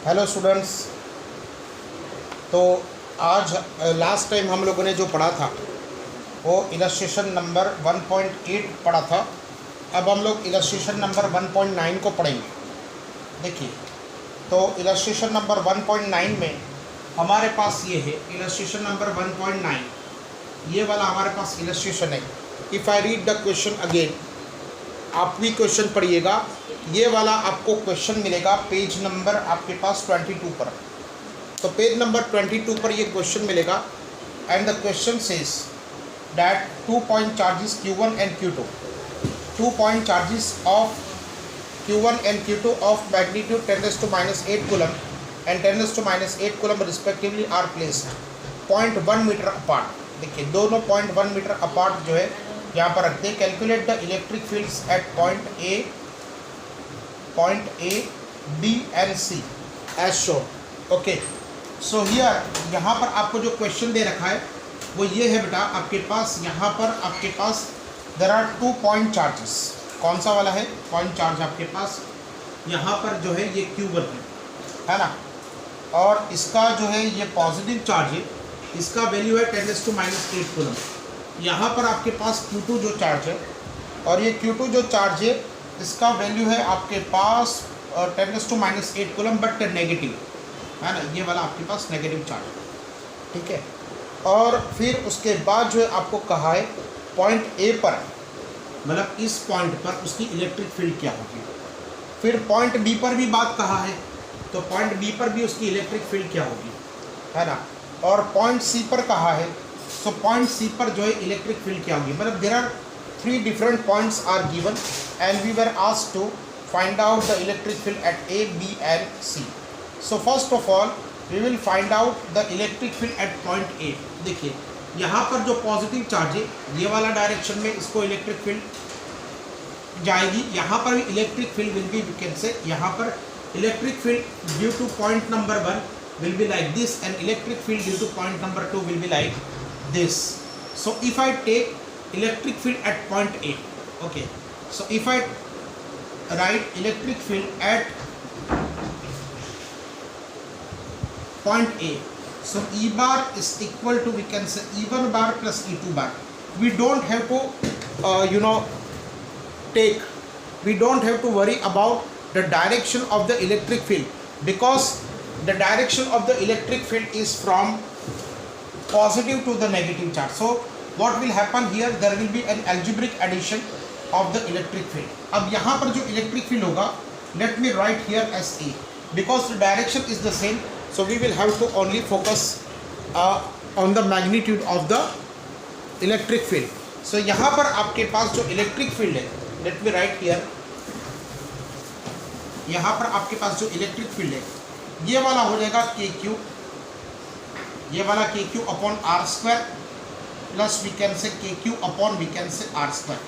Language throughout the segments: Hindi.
Hello students. तो आज लास्ट टाइम हम लोगों ने जो पढ़ा था वो इलस्ट्रेशन नंबर 1.8 पढ़ा था। अब हम लोग इलस्ट्रेशन नंबर 1.9 को पढ़ेंगे। देखिए, तो इलस्ट्रेशन नंबर 1.9 में हमारे पास ये है इलस्ट्रेशन नंबर 1.9, ये वाला हमारे पास इलस्ट्रेशन है। If I read the question again, आप भी क्वेश्चन पढ़िएगा। ये वाला आपको क्वेश्चन मिलेगा पेज नंबर आपके पास 22 पर। तो पेज नंबर 22 पर ये क्वेश्चन मिलेगा and the question says that 2 point charges Q1 and Q2, 2 point charges of Q1 and Q2 of magnitude 10⁻⁸ coulomb and 10⁻⁸ coulomb respectively are placed 0.1 metre apart. देखिए, दोनों 0.1 मीटर अपार्ट जो है यहाँ पर रखते हैं। Calculate the electric fields at point A B and C as shown. Okay, so here यहाँ पर आपको जो क्वेश्चन दे रखा है वो ये है बेटा, आपके पास यहाँ पर आपके पास देयर आर 2 पॉइंट चार्जेस। कौन सा वाला है पॉइंट चार्ज? आपके पास यहाँ पर जो है ये Q1 है ना, और इसका जो है ये पॉजिटिव चार्ज है, इसका वैल्यू है 10⁻⁸ कूलम। यहाँ पर आपके पास Q2 जो चार्ज है, और ये Q2 जो चार्ज है इसका वैल्यू है आपके पास 10⁻⁸ कूलम बट नेगेटिव है ना, ये वाला आपके पास नेगेटिव चार्ज है। ठीक है, और फिर उसके बाद जो है आपको कहा है पॉइंट ए पर, मतलब इस पॉइंट पर उसकी इलेक्ट्रिक फील्ड क्या होगी। फिर पॉइंट बी पर भी बात कहा है, तो पॉइंट बी पर भी उसकी इलेक्ट्रिक फील्ड क्या होगी, है ना। और पॉइंट सी पर कहा है, सो पॉइंट सी पर जो है इलेक्ट्रिक फील्ड क्या होगी। मतलब there are 3 different points are given and we were asked to find out the electric field at A B and C. So first of all we will find out the electric field at point A. देखिए, यहाँ पर जो पॉजिटिव चार्ज है ये वाला डायरेक्शन में इसको इलेक्ट्रिक फील्ड जाएगी। यहाँ पर भी electric field will be, we can say यहाँ पर electric field due to point number 1 will be like this and electric field due to point number 2 will be like this. So if I take electric field at point A, okay, so if I write electric field at point A, so E bar is equal to, we can say E1 bar plus E2 bar. We don't have to we don't have to worry about the direction of the electric field, because the direction of the electric field is from positive to the negative charge. So what will happen here, there will be an algebraic addition of the electric field. अब यहाँ पर जो electric field होगा, let me write here as A, because the direction is the same, so we will have to only focus on the magnitude of the electric field. So यहाँ पर आपके पास जो electric field है, let me write here, यहाँ पर आपके पास जो electric field है ये वाला हो जाएगा KQ, ये वाला KQ upon R square plus we can say KQ upon we can say R square.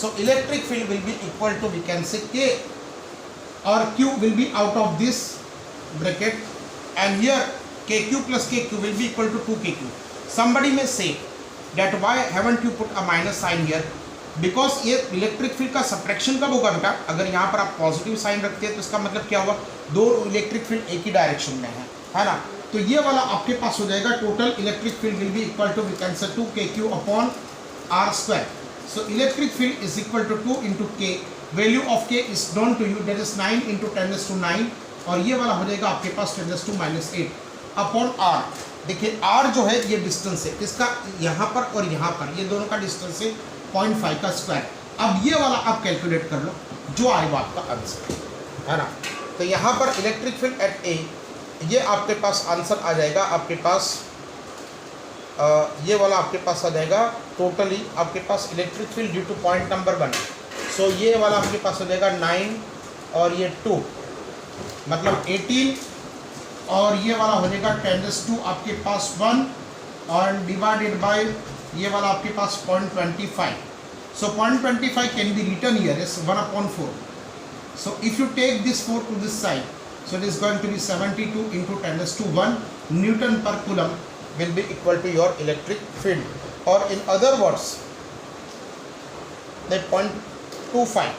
So electric field will be equal to we can say K और Q will be out of this bracket and here KQ plus KQ will be equal to 2KQ। somebody may say that why haven't you put a minus sign here, because ये इलेक्ट्रिक फील्ड का सब्ट्रैक्शन कब होगा बेटा, अगर यहाँ पर आप पॉजिटिव साइन रखते हैं तो इसका मतलब क्या हुआ, दो इलेक्ट्रिक फील्ड एक ही डायरेक्शन में है ना। तो ये वाला आपके पास हो जाएगा total electric field will be equal to we can say 2KQ upon R square. So electric field is equal to 2 into K, value of K is known to you, that is 9 into 10⁻⁹, और ये वाला हो जाएगा आपके पास 10⁻⁸ अपॉन R। देखिए R जो है ये डिस्टेंस है इसका, यहाँ पर और यहाँ पर ये दोनों का डिस्टेंस है 0.5 का स्क्वायर। अब ये वाला आप कैलकुलेट कर लो जो आएगा आपका आंसर, है ना। तो यहाँ पर इलेक्ट्रिक फील्ड एट ए, ये आपके पास आंसर आ जाएगा आपके पास, ये वाला आपके पास आ जाएगा टोटली आपके पास electric field due to point number 1। So ये वाला आपके पास हो जाएगा 9 और ये 2 मतलब 18, और ये वाला हो जाएगा 10⁻² आपके पास 1 और डिवाइडेड बाय ये वाला आपके पास 0.25। So 0.25 can be written here is 1/4। So if you take this 4 to this side, so it is going to be 72 into 10⁻⁴ newton per coulomb will be equal to your electric field, और in other words that 0.25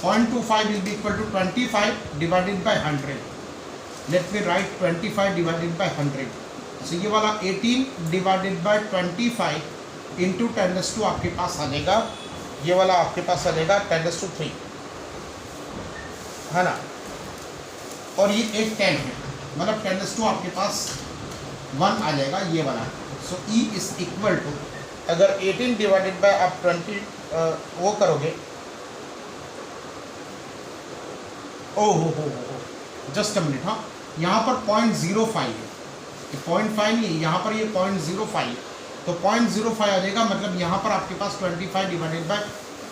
0.25 will be equal to 25 divided by 100. Let me write 25 divided by 100. So ये वाला 18 divided by 25 into 10⁻² आपके पास आ जाएगा, ये वाला आपके पास आ जाएगा 10⁻³ है ना, और ये एक 10 है, मतलब 10⁻² आपके पास 1 आ जाएगा ये वाला. सो E इज इक्वल टू, अगर 18 डिवाइडेड बाय आप 20 वो करोगे, जस्ट अ मिनट, हाँ यहाँ पर 0.05 है, 0.5 नहीं, यहाँ पर ये 0.05 है, तो 0.05 आ जाएगा, मतलब यहाँ पर आपके पास 25 डिवाइडेड बाय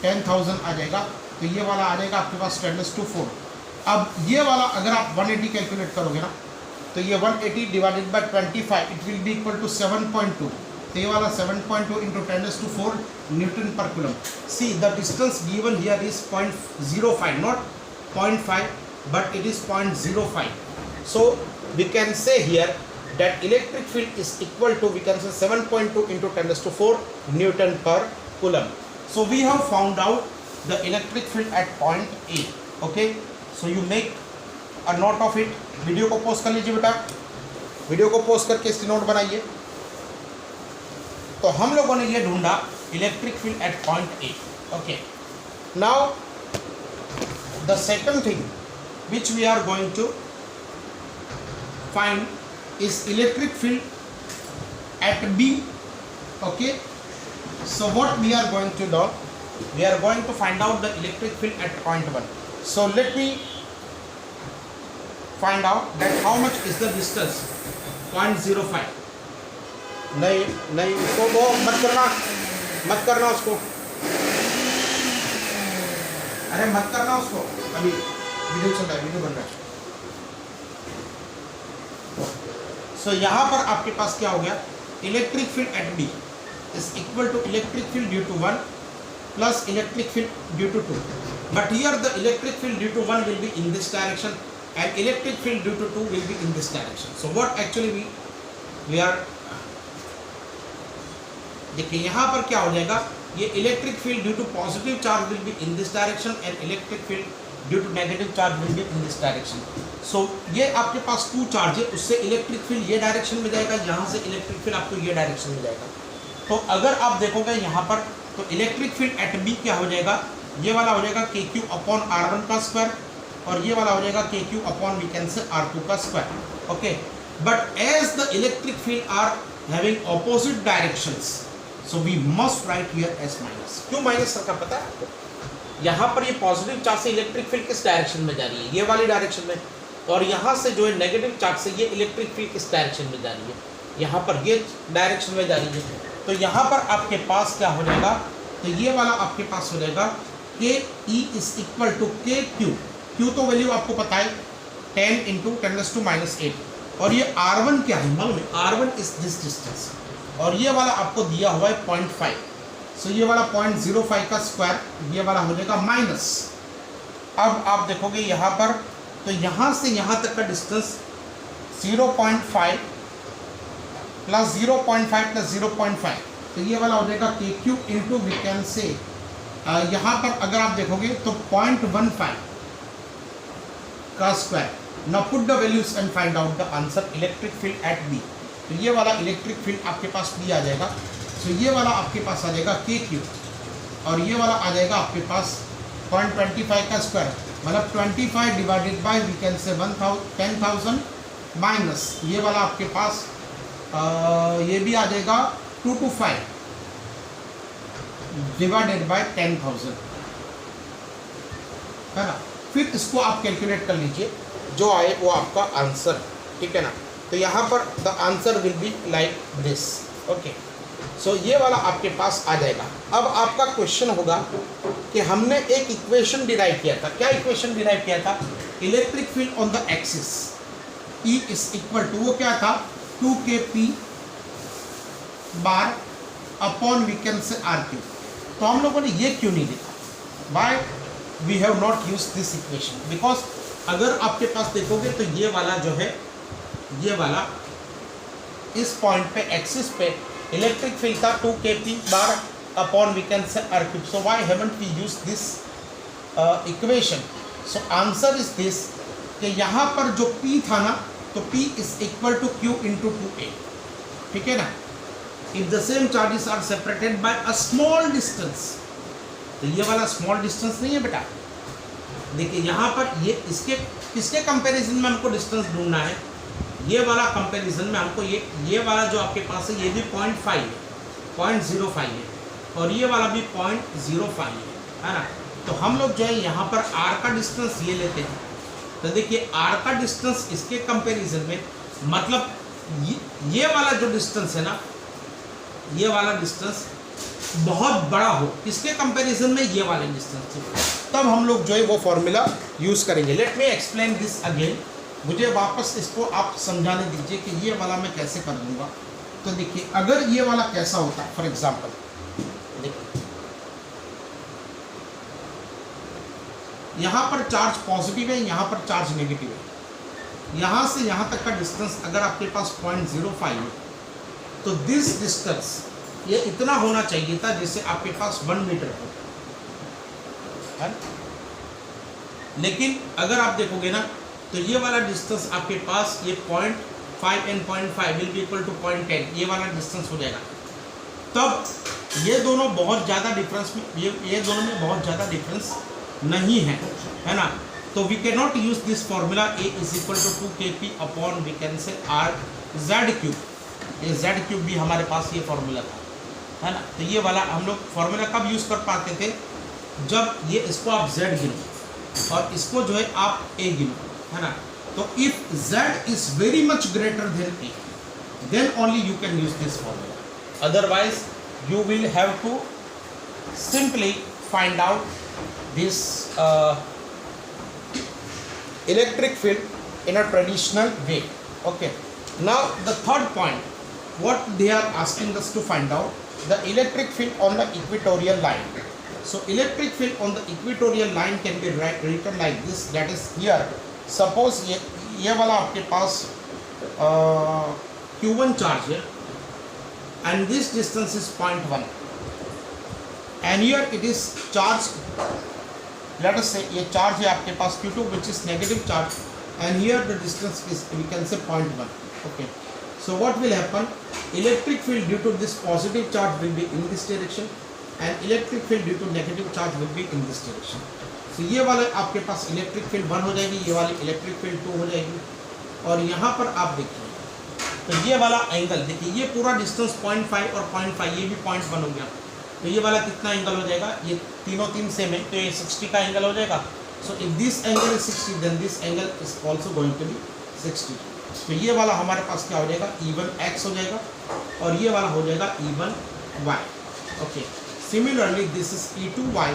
10,000 आ जाएगा, तो ये वाला आ जाएगा आपके पास 10⁻⁴. अब ये वाला अगर आप 180 कैलकुलेट करोगे ना, तो ये 180 divided by 25 it will be equal to 7.2, तो ये वाला 7.2 into 10⁻⁴ newton per coulomb. See the distance given here is 0.05, not 0.5 but it is 0.05. So we can say here that electric field is equal to, we can say 7.2 into 10⁻⁴ Newton per coulomb. So we have found out the electric field at point A. Okay, so you make a note of it. Video को पोस्ट कर लीजिए बेटा, वीडियो को पोस्ट करके इसकी नोट बनाइए. तो हम लोगों ने ये ढूंढा electric field at point A. Okay, now the second thing which we are going to find is electric field at B. Okay, so what we are going to do, we are going to find out the electric field at point 1. So let me find out that how much is the distance, 0.05. नहीं उसको वो मत करना उसको, अरे मत करना उसको, अभी वीडियो चल रहा है, वीडियो बन रहा है. सो यहाँ पर आपके पास क्या हो गया, electric field at B is equal to electric field due to 1 plus electric field due to 2. But here the electric field due to 1 will be in this direction and electric field due to 2 will be in this direction. So what actually we are, देखिए यहाँ पर क्या हो जाएगा, ये electric field due to positive charge will be in this direction and electric field due to negative charge will be in this direction. So ये आपके पास 2 चार्ज है, उससे इलेक्ट्रिक फील्ड ये डायरेक्शन में जाएगा, यहाँ से इलेक्ट्रिक फील्ड आपको ये डायरेक्शन में जाएगा. तो अगर आप देखोगे यहाँ पर, तो इलेक्ट्रिक फील्ड एट बी क्या हो जाएगा, ये वाला हो जाएगा KQ अपॉन R1 का स्क्वायर, और ये वाला हो जाएगा KQ upon we can say R2 का square. Okay, but as the electric field are having opposite directions, so we must write here as minus. क्यों माइनस रखा पता है, यहाँ पर ये पॉजिटिव चार्ज से इलेक्ट्रिक फील्ड किस डायरेक्शन में जा रही है, ये वाली डायरेक्शन में, और यहाँ से जो है नेगेटिव चार्ज से ये इलेक्ट्रिक फील्ड किस डायरेक्शन में जा रही है, यहाँ पर ये डायरेक्शन में जा रही है. तो यहाँ पर आपके पास क्या हो जाएगा, तो ये वाला आपके पास हो जाएगा के ई इज इक्वल टू के क्यू. क्यू तो वैल्यू आपको पता है 10 इंटू 10⁻⁻8, और ये R1 क्या है मालूम है, R1 इज दिस डिस्टेंस, और ये वाला आपको दिया हुआ है 0.5. सो ये वाला 0.05 का स्क्वायर, ये वाला हो जाएगा माइनस. अब आप देखोगे यहाँ पर, तो यहाँ से यहाँ तक का डिस्टेंस 0.5 प्लस 0.5 प्लस 0.5, तो ये वाला हो जाएगा KQ into we can say, यहाँ पर अगर आप देखोगे तो 0.15 का square. Now put the values and find out the answer electric field at B. तो ये वाला इलेक्ट्रिक फील्ड आपके पास बी आ जाएगा. तो ये वाला आपके पास आ जाएगा KQ, और ये वाला आ जाएगा आपके पास 0.25 का स्क्वायर, मतलब 25 डिवाइडेड बाय वी कैन से 10,000 माइनस ये वाला आपके पास ये भी आ जाएगा 225 डिवाइडेड बाय 10,000, है ना. फिर इसको आप कैलकुलेट कर लीजिए, जो आए वो आपका आंसर, ठीक है ना. तो यहाँ पर the answer will be like this. Okay, so ये वाला आपके पास आ जाएगा. अब आपका क्वेश्चन होगा कि हमने एक इक्वेशन डिराइव किया था. क्या इक्वेशन डिराइव किया था, electric field on the axis E is equal to, वो क्या था 2kP bar upon we can say RQ. तो हम लोगों ने ये क्यों नहीं लिखा, by we have not use this equation, because अगर आपके पास देखोगे तो ये वाला जो है, ये वाला इस पॉइंट पे एक्सिस पे इलेक्ट्रिक फील्ड था 2kP bar upon we can say RQ. So why haven't we use this equation. So answer is this कि यहाँ पर जो P था ना, तो P is equal to Q into 2A. ठीक है ना. If the same charges are separated by a small distance, तो ये वाला स्मॉल डिस्टेंस नहीं है बेटा. देखिए यहाँ पर ये किसके कंपैरिजन में हमको डिस्टेंस ढूंढना है. ये वाला कंपैरिजन में हमको ये वाला जो आपके पास है ये भी 0.5 है, 0.05 है, और ये वाला भी 0.05 है ना. तो हम लोग जो है यहाँ पर r का डिस्टेंस ये लेते हैं. तो देखिए r का डिस्टेंस इसके कंपैरिजन में, मतलब ये वाला जो डिस्टेंस है ना, ये वाला डिस्टेंस बहुत बड़ा हो, इसके कंपैरिजन में ये वाले डिस्टेंस से, तब हम लोग जो है वो फॉर्मूला यूज़ करेंगे. Let me explain this again. मुझे वापस इसको आप समझाने दीजिए कि ये वाला मैं कैसे कर दूंगा. तो देखिए अगर ये वाला कैसा होता है, फॉर एग्जांपल देखिए यहाँ पर चार्ज पॉजिटिव है, यहाँ पर चार्ज नेगेटिव है. यहाँ से यहाँ तक का डिस्टेंस अगर आपके पास 0.05 है, तो दिस डिस्टेंस ये इतना होना चाहिए था जिससे आपके पास 1 मीटर हो, है. लेकिन अगर आप देखोगे ना, तो ये वाला डिस्टेंस आपके पास ये 0.5 and 0.5 will be equal to 0.10, ये वाला डिस्टेंस हो जाएगा. तब ये दोनों बहुत ज़्यादा डिफरेंस में, ये दोनों में बहुत ज़्यादा डिफरेंस नहीं है ना. तो we can not use this formula A is equal to 2kp upon we can say r z3. ये z3 भी हमारे पास ये फॉर्मूला था, है ना. तो ये वाला हम लोग फॉर्मूला कब यूज़ कर पाते थे, जब ये इसको आप z गिनो और इसको जो है आप a गिनो, है ना. तो if z is very much greater than a, then only you can use this formula. Otherwise you will have to simply find out this electric field in a traditional way. Okay, now the third point, what they are asking us to find out, the electric field on the equatorial line. So electric field on the equatorial line can be written like this, that is here suppose ये वाला आपके पास Q1 चार्ज है and this distance is 0.1 and here it is charge, let us say ये चार्ज है आपके पास Q2 which is negative charge and here the distance is we can say 0.1. Okay, so what will happen, electric field due to this positive charge will be in this direction and electric field due to negative charge will be in this direction. So ये वाले आपके पास इलेक्ट्रिक फील्ड 1 हो जाएगी, ये वाली इलेक्ट्रिक फील्ड 2 हो जाएगी. और यहाँ पर आप देखिए तो ये वाला एंगल देखिए, ये पूरा डिस्टेंस 0.5 और 0.5 ये भी 0.1 हो गया. तो ये वाला कितना एंगल हो जाएगा, ये तीन सेम है, तो ये 60 का एंगल हो जाएगा. So if this angle is 60 then this angle is also going to be 60. तो ये वाला हमारे पास क्या हो जाएगा, even x हो जाएगा और ये वाला हो जाएगा even y. Okay, similarly this is e2y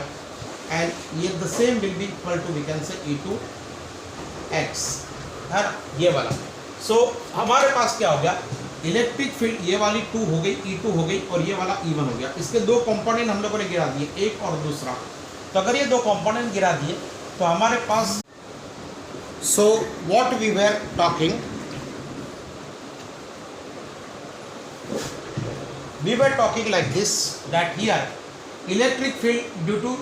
and ये the same will be equal to we can say e2x, है ना, ये वाला. सो हमारे पास क्या हो गया, इलेक्ट्रिक फील्ड ये वाली 2 हो गई, E2 हो गई और ये वाला E1 हो गया. इसके दो कंपोनेंट हम लोगों ने गिरा दिए, एक और दूसरा. तो अगर ये दो कंपोनेंट गिरा दिए तो हमारे पास, so what we were talking, we were talking like this, that here electric field due to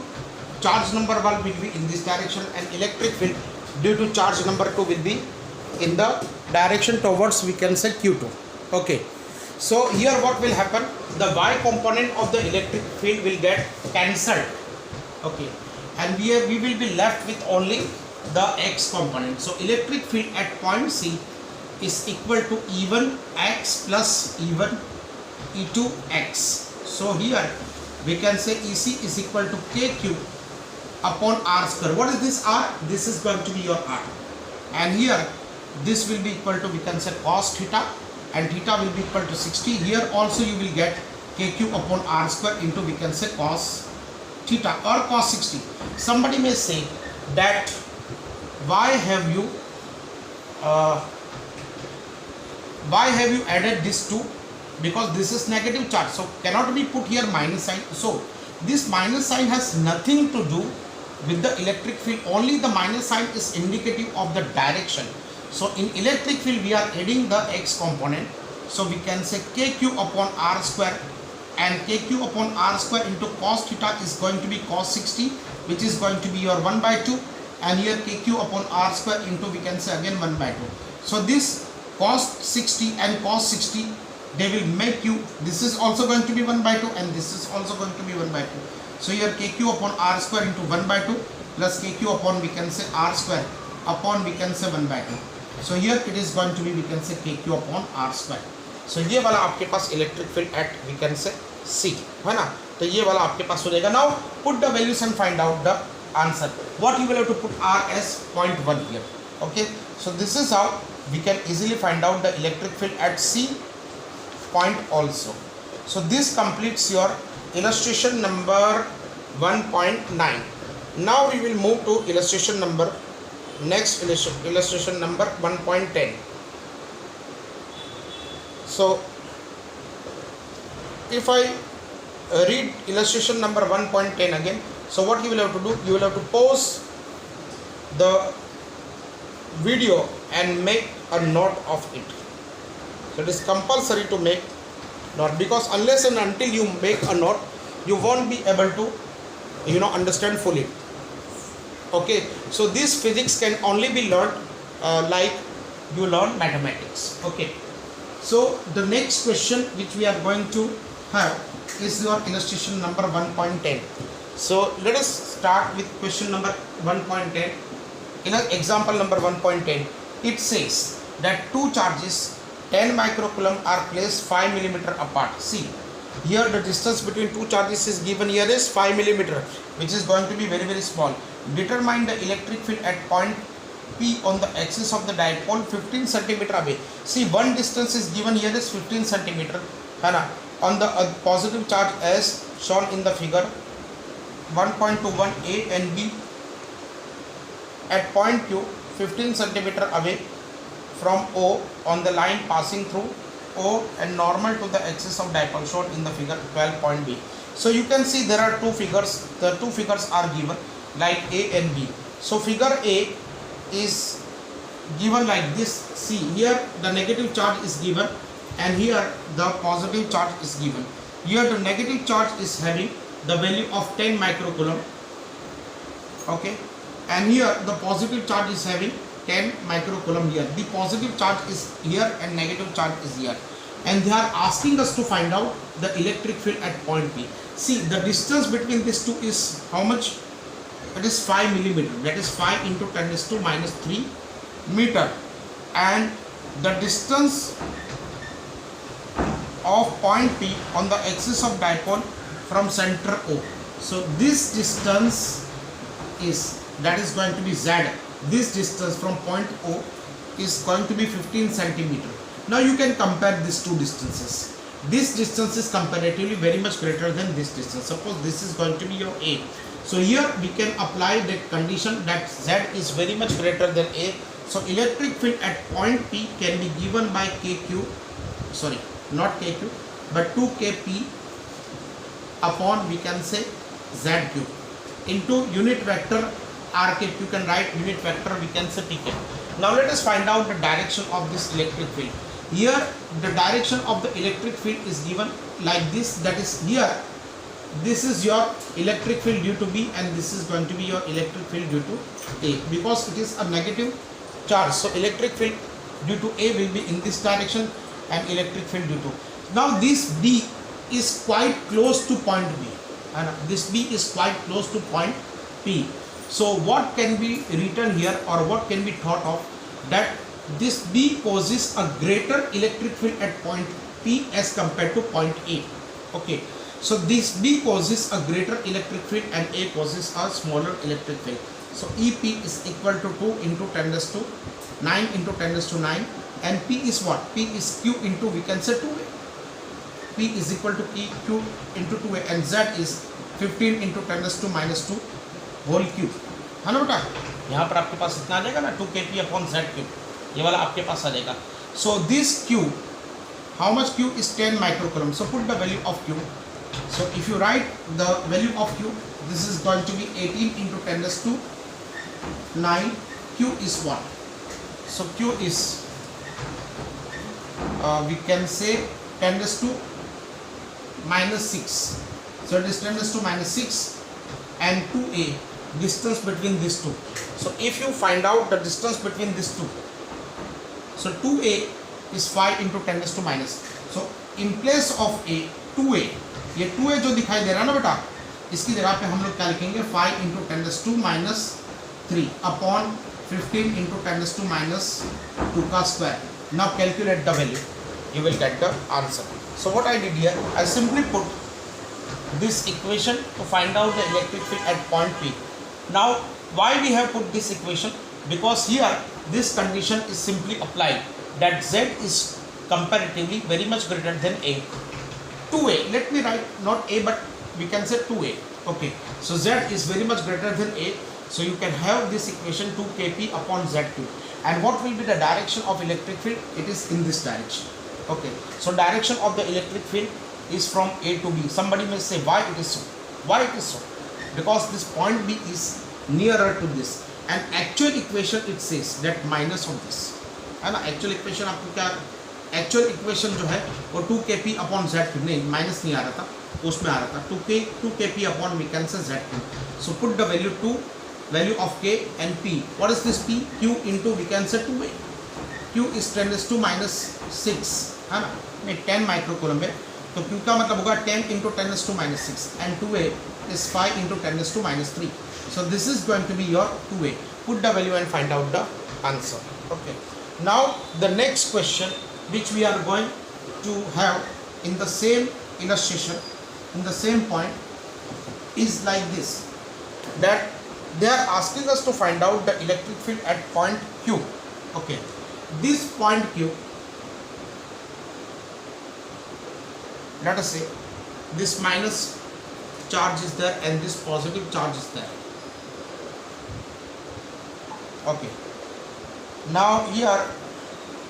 charge number 1 will be in this direction and electric field due to charge number 2 will be in the direction towards we can say Q2. Okay, so here what will happen, the y component of the electric field will get cancelled. Okay, and we will be left with only the x component. So electric field at point C is equal to E1 x plus E1 E2x. So here we can say EC is equal to KQ upon R square. What is this R? This is going to be your R, and here this will be equal to we can say cos theta and theta will be equal to 60. Here also you will get KQ upon R square into we can say cos theta or cos 60. Somebody may say that why have you added this 2? Because this is negative charge, so cannot be put here minus sign. So this minus sign has nothing to do with the electric field, only the minus sign is indicative of the direction. So in electric field we are adding the x component, so we can say KQ upon R square, and KQ upon R square into cos theta is going to be cos 60 which is going to be your 1 by 2, and here kq upon r square into we can say again 1 by 2. So this cos 60 and cos 60, they will make you, this is also going to be 1 by 2 and this is also going to be 1 by 2. So here kq upon r square into 1 by 2 plus kq upon we can say r square upon we can say 1 by 2. So here it is going to be we can say kq upon r square. So ये वाला आपके पास electric field at we can say C है ना, तो ये वाला आपके पास हो जाएगा. Now put the values and find out the answer. What you will have to put R as 0.1 here. Okay, so this is how we can easily find out the electric field at C point also. So this completes your illustration number 1.9. Now we will move to illustration number illustration number 1.10. So if I read illustration number 1.10 again, so what you will have to do, you will have to pause the video and make a note of it. So it is compulsory to make note, because unless and until you make a note, you won't be able to understand fully. Okay, so this physics can only be learned like you learn mathematics. Okay, so the next question which we are going to have is your illustration number 1.10. So let us start with question number 1.10. In example number 1.10, it says that two charges 10 microcoulomb are placed 5 millimeter apart. See, here the distance between two charges is given here is 5 millimeter, which is going to be very, very small. Determine the electric field at point P on the axis of the dipole 15 centimeter away. See, one distance is given here is 15 centimeter. On the positive charge as shown in the figure 1.21 A and B at point Q 15 centimeter away from O on the line passing through O and normal to the axis of dipole shown in the figure 12.B. So you can see there are two figures. The two figures are given like A and B. So figure A is given like this. See, here the negative charge is given and here the positive charge is given. Here the negative charge is having the value of 10 microcoulomb. Okay, and here the positive charge is having 10 microcoulomb here. The positive charge is here and negative charge is here, and they are asking us to find out the electric field at point P. See, the distance between these two is how much? It is 5 millimeter. That is 5 into 10 raised to minus 3 meter, and the distance of point P on the axis of dipole from center O. So this distance is, that is going to be Z. This distance from point O is going to be 15 centimeter. Now you can compare these two distances. This distance is comparatively very much greater than this distance. Suppose this is going to be your A. So here we can apply the condition that Z is very much greater than A. So electric field at point P can be given by KQ, sorry, not KQ, but 2KP upon we can say ZQ into unit vector RK. You can write unit vector we can say PK. Now let us find out the direction of this electric field. Here the direction of the electric field is given like this, that is here this is your electric field due to B and this is going to be your electric field due to A, because it is a negative charge. So electric field due to A will be in this direction and electric field due to. Now this B is quite close to point B and this B is quite close to point P. So what can be written here or what can be thought of, that this B causes a greater electric field at point P as compared to point A. Okay, so this B causes a greater electric field and A causes a smaller electric field. So EP is equal to 2 into 10 raised to 9 into 10 raised to 9, and P is what? P is Q into we can say 2A. P is equal to EQ into 2A and Z is 15 into 10 raised to minus 2 whole cube. है ना बेटा, यहाँ पर आपके पास इतना आ जाएगा ना 2KP upon Z cube, ये वाला आपके पास आ जाएगा. So this Q, how much Q is 10 microcoulomb. So put the value of Q. So if you write the value of Q, this is going to be 18 into 10 raised to 9. Q is what? So Q is we can say 10 raised to minus 6. So it is 10 raised to minus 6 and 2A. distance between these two. So if you find out the distance between these two, so 2a is 5 into 10 raised to minus. So in place of a 2a, ये 2a जो दिखाई दे रहा है ना बेटा, इसकी जगह पे हम लोग क्या लिखेंगे 5 into 10 raised to minus 3 upon 15 into 10 raised to minus 2 का square. Now calculate the value, you will get the answer. So what I did here, I simply put this equation to find out the electric field at point P. Now why we have put this equation? Because here this condition is simply applied, that Z is comparatively very much greater than A. 2A, let me write not A but we can say 2A. Okay, so Z is very much greater than A, so you can have this equation 2 Kp upon Z2. And what will be the direction of electric field? It is in this direction. Okay, so direction of the electric field is from A to B. Somebody may say why it is so? Why it is so? Because this point B is nearer to this, and actual equation it says that minus of this है ना. actual equation आपको क्या, actual equation जो है वो 2 Kp upon Z2, नहीं माइनस नहीं आ रहा था, उसमें आ रहा था 2 Kp upon we can say Z2. So put the value 2, value of K and P. What is this P? Q into we can say 2A. Q is 10 raised to minus 6 है ना, नहीं 10 माइक्रोकूलम है, तो Q का मतलब होगा 10 into 10 raised to minus 6 and 2A is 5 into 10 raised to minus 3. So this is going to be your 2A. Put the value and find out the answer. Okay. Now the next question which we are going to have in the same illustration, in the same point, is like this, that they are asking us to find out the electric field at point Q. Okay. This point Q, let us say this minus charge is there and this positive charge is there. Okay. Now here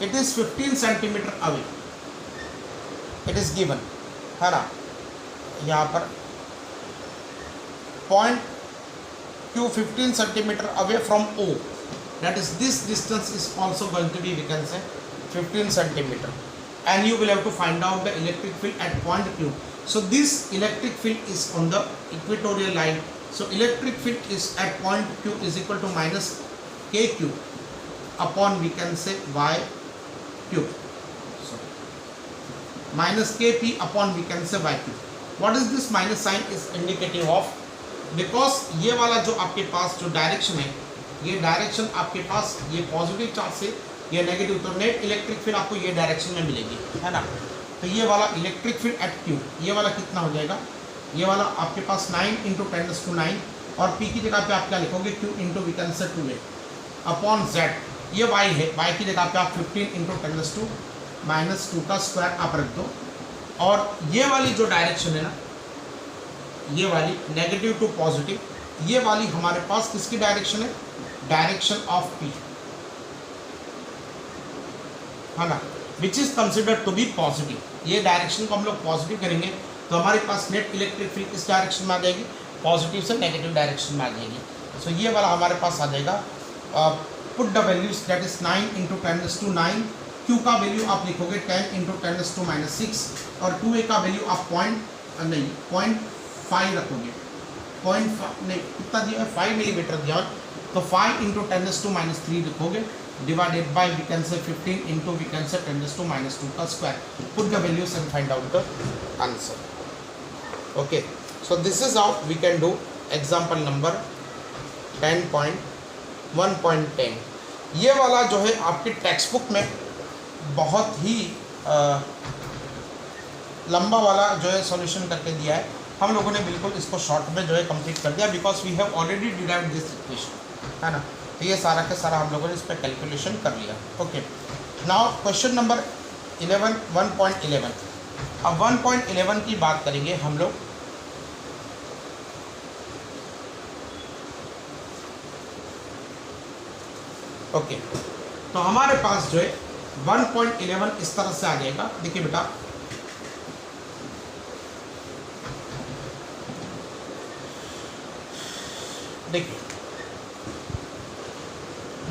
it is 15 centimeter away. It is given, है ना, यहाँ पर point Q 15 centimeter away from O. That is, this distance is also going to be, we can say, 15 centimeter. And you will have to find out the electric field at point Q. So this electric field is on the equatorial line. So electric field is at point Q is equal to minus KQ upon we can say Y cube. So minus KP upon we can say Y cube. What is this minus sign is indicative of? Because ये वाला जो आपके पास जो डायरेक्शन है, ये डायरेक्शन आपके पास ये पॉजिटिव चार्ज से ये नेगेटिव, तो नेट इलेक्ट्रिक फील्ड आपको ये डायरेक्शन में मिलेगी, है ना. तो ये वाला इलेक्ट्रिक फील्ड एट Q, ये वाला कितना हो जाएगा, ये वाला आपके पास 9 इंटू 10⁻⁹, और P की जगह पे आप क्या लिखोगे, Q into we can say 2A upon Z. ये Y है, Y की जगह पे आप 15 इंटू 10⁻² का स्क्वायर आप रख दो. और ये वाली जो डायरेक्शन है ना, ये वाली नेगेटिव टू पॉजिटिव, ये वाली हमारे पास किसकी डायरेक्शन है, डायरेक्शन ऑफ P, है ना, which is considered to be positive. ये डायरेक्शन को हम लोग पॉजिटिव करेंगे तो हमारे पास नेट इलेक्ट्रिक फील्ड किस डायरेक्शन में आ जाएगी, पॉजिटिव से नेगेटिव डायरेक्शन में आ जाएगी. सो ये वाला हमारे पास आ जाएगा. Put the values, that is 9 into 10⁻⁹. Q का वैल्यू आप लिखोगे 10 इंटू 10⁻⁻�6 और 2A का वैल्यू आप 0.5 रखोगे. 0.5 नहीं, कितना दिया है, 5 मिलीमीटर दिया, तो 5 इंटू 10⁻³ लिखोगे डिवाइडेड बाय वी कैन से 15 इंटू वी कैन से 10⁻² का square. Put the values and find out the answer. Okay, so this is how we can do example number 10.1.10. ये वाला जो है आपकी टेक्स्ट बुक में बहुत ही लंबा वाला जो है सॉल्यूशन करके दिया है. हम लोगों ने बिल्कुल इसको शॉर्ट में जो है कंप्लीट कर दिया, because we have already derived this equation, है ना. तो ये सारा के सारा हम लोगों ने इस पर कैलकुलेशन कर लिया. Okay, now question number 11, 1.11. अब 1.11 की बात करेंगे हम लोग. ओके, तो हमारे पास जो है 1.11 इस तरह से आ जाएगा. देखिए बेटा, देखिए,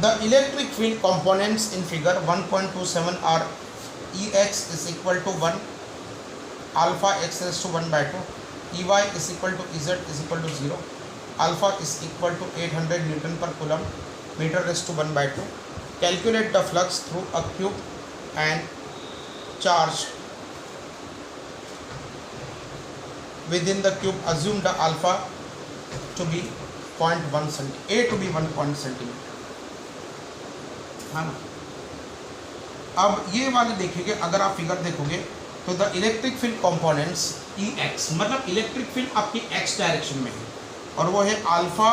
the electric field components in figure 1.27 are Ex is equal to 1, alpha x raised to 1/2, Ey is equal to Ez is equal to 0, alpha is equal to 800 newton per coulomb metre raise to 1/2. Calculate the flux through a cube and charge within the cube. Assume the alpha to be 0.1 cm, a to be 1 cm, है ना. अब ये वाले देखेंगे, अगर आप फिगर देखोगे तो the electric field components EX, मतलब इलेक्ट्रिक फील्ड आपकी x डायरेक्शन में है और वो है अल्फा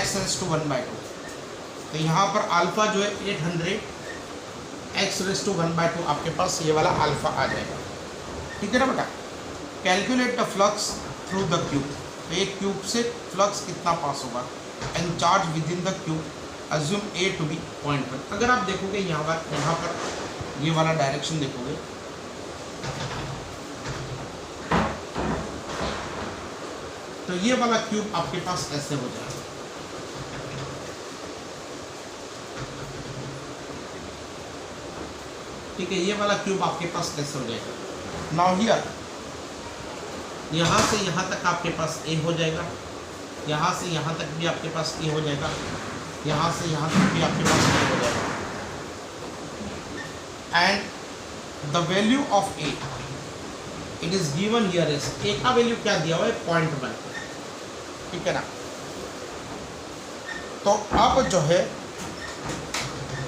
x रेज़ टू 1/2. तो यहाँ पर अल्फा जो है 800 x रेज़ टू 1/2 आपके पास ये वाला अल्फा आ जाएगा. ठीक है ना बेटा. Calculate the flux through the cube. तो एक क्यूब से फ्लक्स कितना पास होगा and charge within the cube. Assume A to be 0.1. अगर आप देखोगे यहाँ पर ये वाला डायरेक्शन देखोगे तो ये वाला क्यूब आपके पास ऐसे हो जाएगा. ठीक है, ये वाला क्यूब आपके पास ऐसे हो जाएगा. नाउ हियर यहाँ से यहाँ तक आपके पास ए हो जाएगा, यहाँ से यहाँ तक भी आपके पास ए हो जाएगा, यहाँ से यहाँ तक भी आपके पास ए हो जाएगा. And the value of a it is given here is, a का वैल्यू क्या दिया हुआ है 0.1. ठीक है ना. तो अब जो है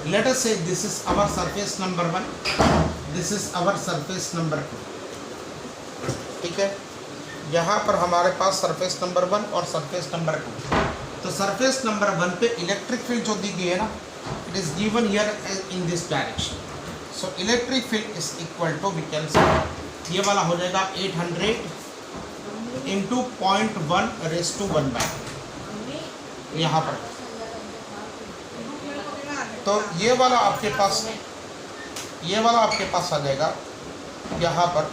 let us say this is our surface number 1, this is our surface number 2. ठीक है, यहाँ पर हमारे पास सरफेस नंबर 1 और सरफेस नंबर 2. तो सरफेस नंबर 1 पे इलेक्ट्रिक फील्ड जो दी गई है ना, it is given here in this direction. So electric field is equal to, we can say ये वाला हो जाएगा 800 इंटू 0.1 रेज़ टू 1/2 यहाँ पर. तो ये वाला आपके पास आ जाएगा यहाँ पर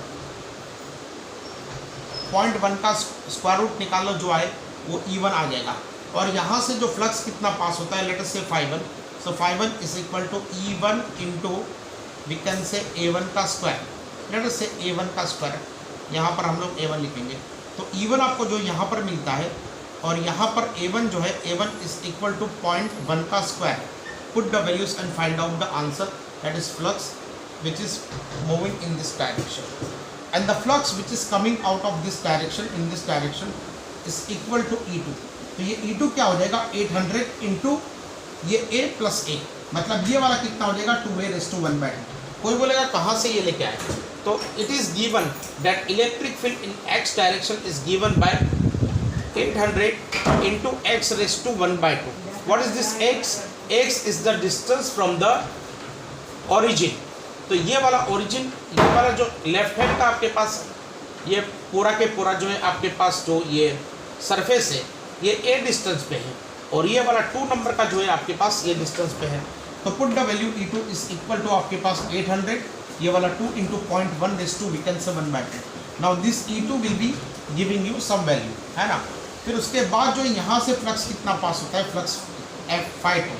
0.1 का स्क्वायर रूट निकाल लो जो आए वो E1 आ जाएगा. और यहाँ से जो फ्लक्स कितना पास होता है let us say 5/1. So 5/1 is equal to E1 into we can say A1 का स्क्वायर. लेट अस से A1 का स्क्वायर, यहाँ पर हम लोग A1 लिखेंगे. तो E1 आपको जो यहाँ पर मिलता है और यहाँ पर A1 जो है A1 इज इक्वल टू 0.1 का square. Put the values and find out the answer, that is flux which is moving in this direction. And the flux which is coming out of this direction in this direction is equal to E2. तो ये E2 क्या हो जाएगा 800 इंटू ये A प्लस A, मतलब ये वाला कितना हो जाएगा 2A रेज़ टू 1/2. कोई बोलेगा कहाँ से ये लेके आए, तो it is given that electric field in x direction is given by 800 into x raise to 1/2. What is this x? x is the distance from the origin. तो ये वाला ओरिजिन, ये वाला जो लेफ्ट हैंड का आपके पास ये पूरा के पूरा जो है आपके पास जो ये सरफेस है ये a डिस्टेंस पे है और ये वाला 2 नंबर का जो है आपके पास ये डिस्टेंस पे है. तो put the value E2 is equal to आपके पास 800, ये वाला 2 into 0.1 raise to we can say 1/2. Now this E2 will be giving you some value, है ना. फिर उसके बाद जो यहाँ से फ्लक्स कितना पास होता है, फ्लक्स F∅2,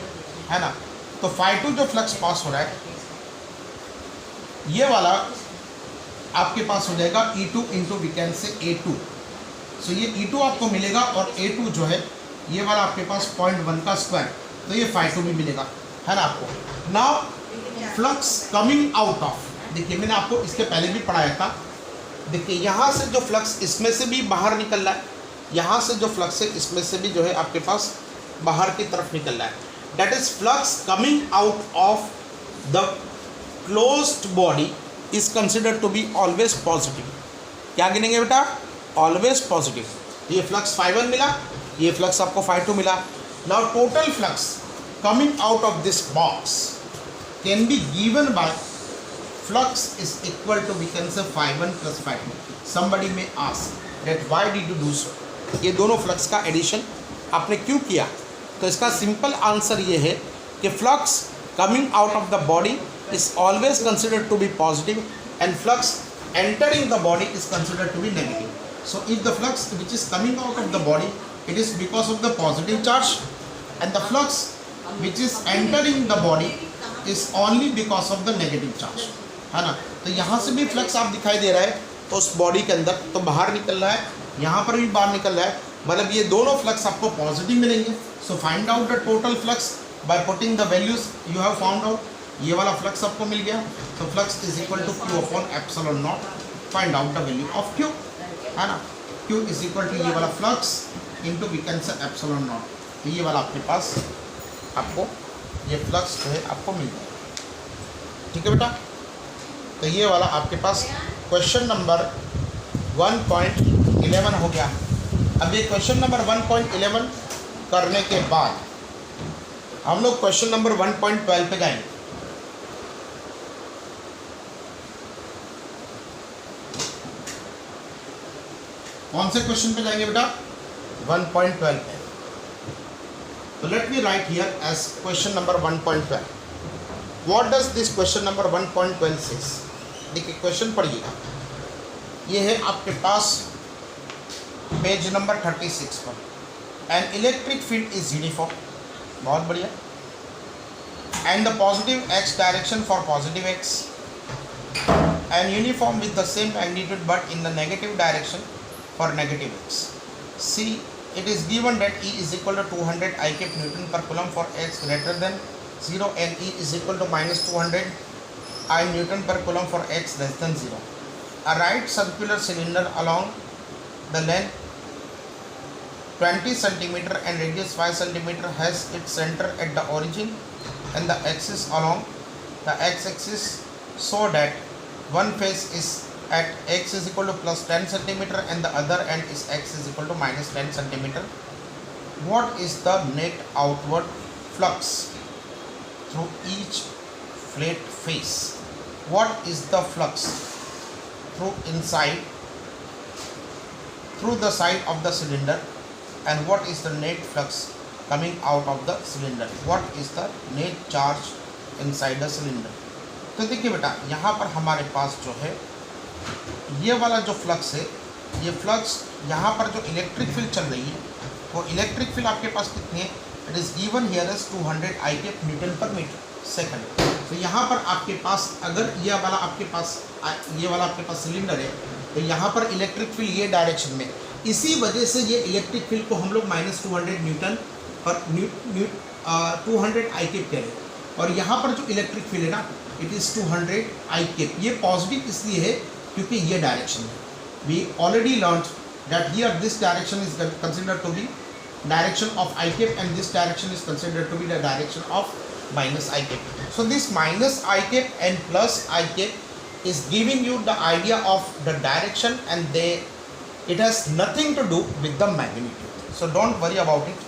है ना. तो ∅2 जो फ्लक्स पास हो रहा है ये वाला आपके पास हो जाएगा E2 इंटू वी कैन से A2. सो ये E2 आपको मिलेगा और A2 जो है ये वाला आपके पास 0.1 का स्क्वायर, तो ये ∅2 भी मिलेगा, है ना आपको. Now flux coming out of, देखिए मैंने आपको इसके पहले भी पढ़ाया था. देखिए यहाँ से जो फ्लक्स इसमें से भी बाहर निकल रहा है, यहाँ से जो फ्लक्स है इसमें से भी जो है आपके पास बाहर की तरफ निकल रहा है. That is flux coming out of the closed body is considered to be always positive. क्या गिनेंगे बेटा? Always positive. ये फ्लक्स ∅1 मिला, ये फ्लक्स आपको ∅2 मिला. Now total flux coming out of this box can be given by flux is equal to we can say ∅1 plus ∅2. Somebody may ask that why did you do so. ये दोनों फ्लक्स का एडिशन आपने क्यों किया? तो इसका सिंपल आंसर ये है कि flux coming out of the body is always considered to be positive and flux entering the body is considered to be negative. So if the flux which is coming out of the body, it is because of the positive charge, and the flux which is entering the body is only because of the negative charge, है ना. तो यहाँ से भी फ्लक्स आप दिखाई दे रहा है तो उस बॉडी के अंदर तो बाहर निकल रहा है, यहाँ पर भी बाहर निकल रहा है. मतलब ये दोनों फ्लक्स आपको पॉजिटिव मिलेंगे. So find out the total flux by putting the values you have found out. ये वाला फ्लक्स आपको मिल गया. तो flux is equal to Q upon epsilon naught. Find out the value of Q, है ना. क्यू इज इक्वल टू ये वाला flux into we can say epsilon naught. तो ये वाला आपके पास आपको ये फ्लक्स जो है आपको मिल जाएगा. ठीक है बेटा. तो ये वाला आपके पास क्वेश्चन नंबर 1.11 हो गया. अब ये क्वेश्चन नंबर 1.11 करने के बाद हम लोग क्वेश्चन नंबर 1.12 पे जाएंगे. कौन से क्वेश्चन पे जाएंगे बेटा? 1.12 पे. तो let me write here as question number 1.12. What does this question number 1.12 says? देखिए क्वेश्चन पढ़िएगा. ये है आपके पास पेज नंबर 36 पर. An electric field is uniform. बहुत बढ़िया. And the positive X direction for positive X and uniform with the same magnitude but in the negative direction for negative X. See it is given that E is equal to 200 I cap Newton per coulomb for x greater than 0 and E is equal to minus 200 I Newton per coulomb for x less than 0. A right circular cylinder along the length 20 cm and radius 5 cm has its center at the origin and the axis along the x-axis so that one face is at x is equal to plus 10 cm and the other end is x is equal to minus 10 cm. What is the net outward flux through each flat face? What is the flux through the side of the cylinder and what is the net flux coming out of the cylinder? What is the net charge inside the cylinder? तो देखिए बेटा यहाँ पर हमारे पास जो है ये वाला जो फ्लक्स है, ये फ्लक्स यहाँ पर जो इलेक्ट्रिक फील्ड चल रही है वो इलेक्ट्रिक फील्ड आपके पास कितनी है? It is given here as 200 I cap newton per metre second. तो यहाँ पर आपके पास अगर ये वाला आपके पास सिलेंडर है तो यहाँ पर इलेक्ट्रिक फील्ड ये डायरेक्शन में, इसी वजह से ये इलेक्ट्रिक फील्ड को हम लोग -200 न्यूटन पर 200 I cap कह रहे हैं. और यहाँ पर जो इलेक्ट्रिक फील्ड है ना इट इज़ 200 I cap. ये पॉजिटिव इसलिए है क्योंकि ये डायरेक्शन है. We already learn that here this direction is considered to be direction of I cap and this direction is considered to be the direction of minus I cap. So this minus I cap and plus I cap is giving you the idea of the direction and it has nothing to do with the magnitude. So don't worry about it.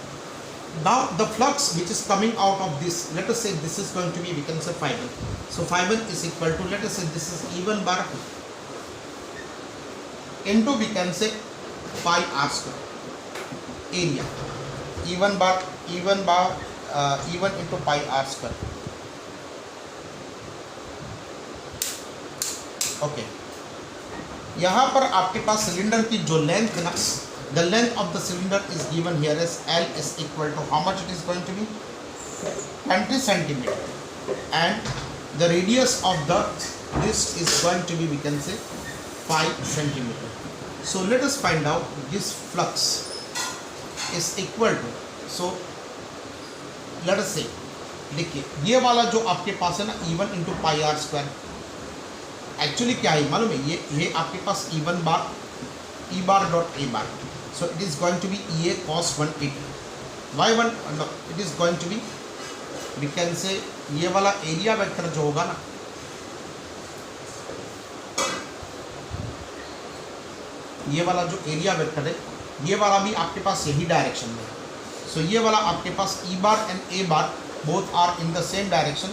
Now the flux which is coming out of this, let us say this is going to be, we can say phi 1. So phi 1 is equal to, let us say this is E1 bar into we can say pi r square area. E1 into pi r square. Okay. यहाँ पर आपके पास सिलेंडर की जो लेंथ है ना, the length of the cylinder is given here as L is equal to how much it is going to be? 20 centimeter and the radius of this is going to be, we can say 5 centimeter. So let us find out this flux is equal to, so let us say देखिए ये वाला जो आपके पास है ना E1 into pi r square, actually क्या है मालूम है? ये आपके पास E1 bar E bar dot A bar, so it is going to be EA cos 180. Y1 no, it is going to be, we can say ये वाला एरिया वेक्टर जो होगा ना, ये वाला जो एरिया वेक्टर है ये वाला भी आपके पास यही डायरेक्शन में है. सो ये वाला आपके पास E bar and A bar both are in the same direction.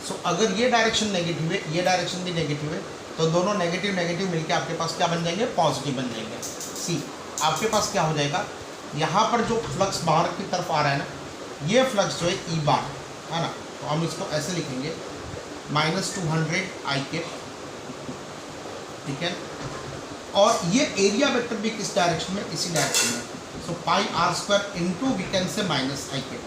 सो अगर ये डायरेक्शन नेगेटिव है, ये डायरेक्शन भी नेगेटिव है, तो दोनों नेगेटिव नेगेटिव मिलके आपके पास क्या बन जाएंगे? पॉजिटिव बन जाएंगे. सी आपके पास क्या हो जाएगा? यहाँ पर जो फ्लक्स बाहर की तरफ आ रहा है ना, ये फ्लक्स जो है E बार है ना, तो हम इसको ऐसे लिखेंगे -200 I cap. ठीक है. और ये एरिया वेक्टर भी किस डायरेक्शन में? इसी डायरेक्शन में. So pi r square into we can say -I cap.